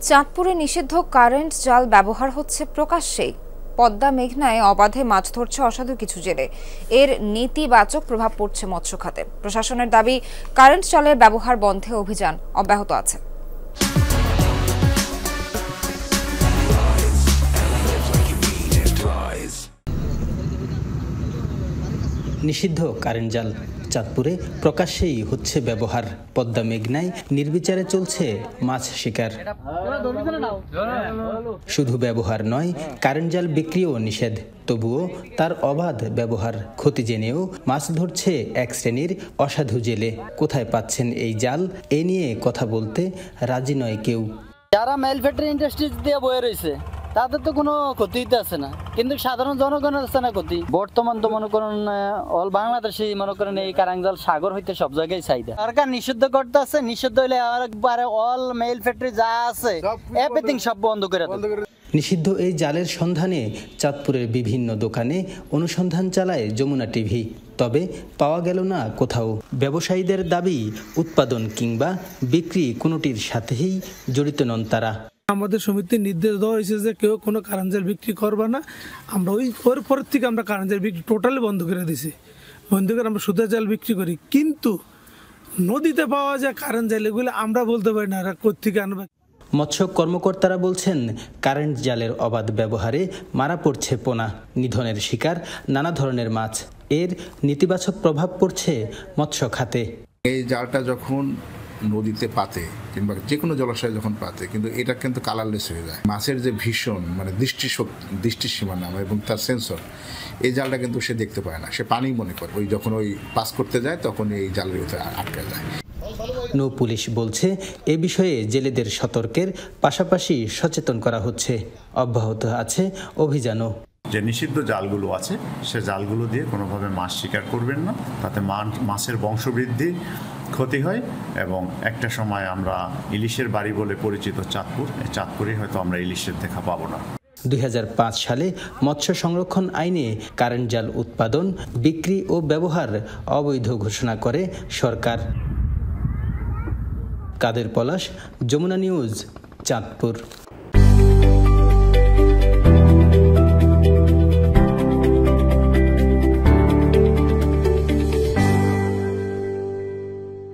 চাঁদপুরে নিষিদ্ধ কারেন্ট জাল ব্যবহার হচ্ছে প্রকাশ্যেই। পদ্মা মেঘনায় অবাধে মাছ ধরছে অসাধু কিছু জেলে। এর নেতিবাচক প্রভাব পড়ছে মৎস্য খাতে। প্রশাসনের দাবি, কারেন্ট জালের ব্যবহার বন্ধে অভিযান অব্যাহত আছে। নিষিদ্ধ কারেন্ট জাল চাঁদপুরে প্রকাশ্যেই হচ্ছে ব্যবহার। পদ্মা মেঘনায় নির্বিচারে চলছে মাছ শিকার। শুধু ব্যবহার নয়, কারেন্ট জাল বিক্রিও নিষেধ। তবুও তার অবাধ ব্যবহার ক্ষতি জেনেও মাছ ধরছে এক শ্রেণীর অসাধু জেলে। কোথায় পাচ্ছেন এই জাল, এ নিয়ে কথা বলতে রাজি নয় কেউ। যারা মেল ফ্যাক্টরি ইন্ডাস্ট্রি দিয়ে বয়ে রয়েছে তাদের তো কোনো ক্ষতি আছে না, কিন্তু সাধারণ জনগণের আছে না ক্ষতি। বর্তমান তো মনে করেন অল বাংলাদেশে মনে করেন এই কারেন্ট সাগর হইতে সব জায়গায় চাহিদা। সরকার নিষিদ্ধ করতে আছে, নিষিদ্ধ হইলে একবারে অল মেল ফ্যাক্টরি যা আছে এভরিথিং সব বন্ধ করে দেবে। নিষিদ্ধ এই জালের সন্ধানে চাঁদপুরের বিভিন্ন দোকানে অনুসন্ধান চালায় যমুনা টিভি। তবে পাওয়া গেল না কোথাও। ব্যবসায়ীদের দাবি, উৎপাদন কিংবা বিক্রি কোনোটির সাথেই জড়িত নন তারা। আমাদের সমিতির নির্দেশ দেওয়া হয়েছে যে কেউ কোনো কারেন্ট জাল বিক্রি করবে না। আমরা ওর পর থেকে আমরা কারেন্ট জাল বিক্রি টোটালি বন্ধ করে দিছি। বন্ধ করে আমরা সুতা জাল বিক্রি করি, কিন্তু নদীতে পাওয়া যায় কারেন্ট জাল, এগুলো আমরা বলতে পারি না কোত্থেকে আনবে। মৎস্য কর্মকর্তারা বলছেন, কারেন্ট জালের অবাধ ব্যবহারে মারা পড়ছে পোনা, নিধনের শিকার নানা ধরনের মাছ। এর নেতিবাচক প্রভাব পড়ছে মৎস্য খাতে। এই জালটা যখন নদীতে পাতে কিংবা যে কোনো জলাশয়ে যখন পাতে, কিন্তু এটা কিন্তু কালারলেস হয়ে যায়। মাছের যে ভীষণ দৃষ্টিসীমা নাম এবং তার সেন্সর, এই জালটা কিন্তু সে দেখতে পায় না, সে পানি মনে করে। যখন পাস করতে যায় তখন এই জালের ভিতরে আটকে যায়। নৌ পুলিশ বলছে, এ বিষয়ে জেলেদের সতর্কের পাশাপাশি সচেতন করা হচ্ছে। অব্যাহত আছে অভিযানও। যে নিষিদ্ধ জালগুলো আছে সে জালগুলো দিয়ে কোনোভাবে মাছ শিকার করবেন না, তাতে মাছের বংশবৃদ্ধি ক্ষতি হয় এবং একটা সময় আমরা ইলিশের বাড়ি বলে পরিচিত চাঁদপুর, এই চাঁদপুরে হয়তো আমরা ইলিশের দেখা পাবো না। 2005 সালে মৎস্য সংরক্ষণ আইনে কারেন্ট জাল উৎপাদন, বিক্রি ও ব্যবহার অবৈধ ঘোষণা করে সরকার। কাদের পলাশ, যমুনা নিউজ, চাঁদপুর।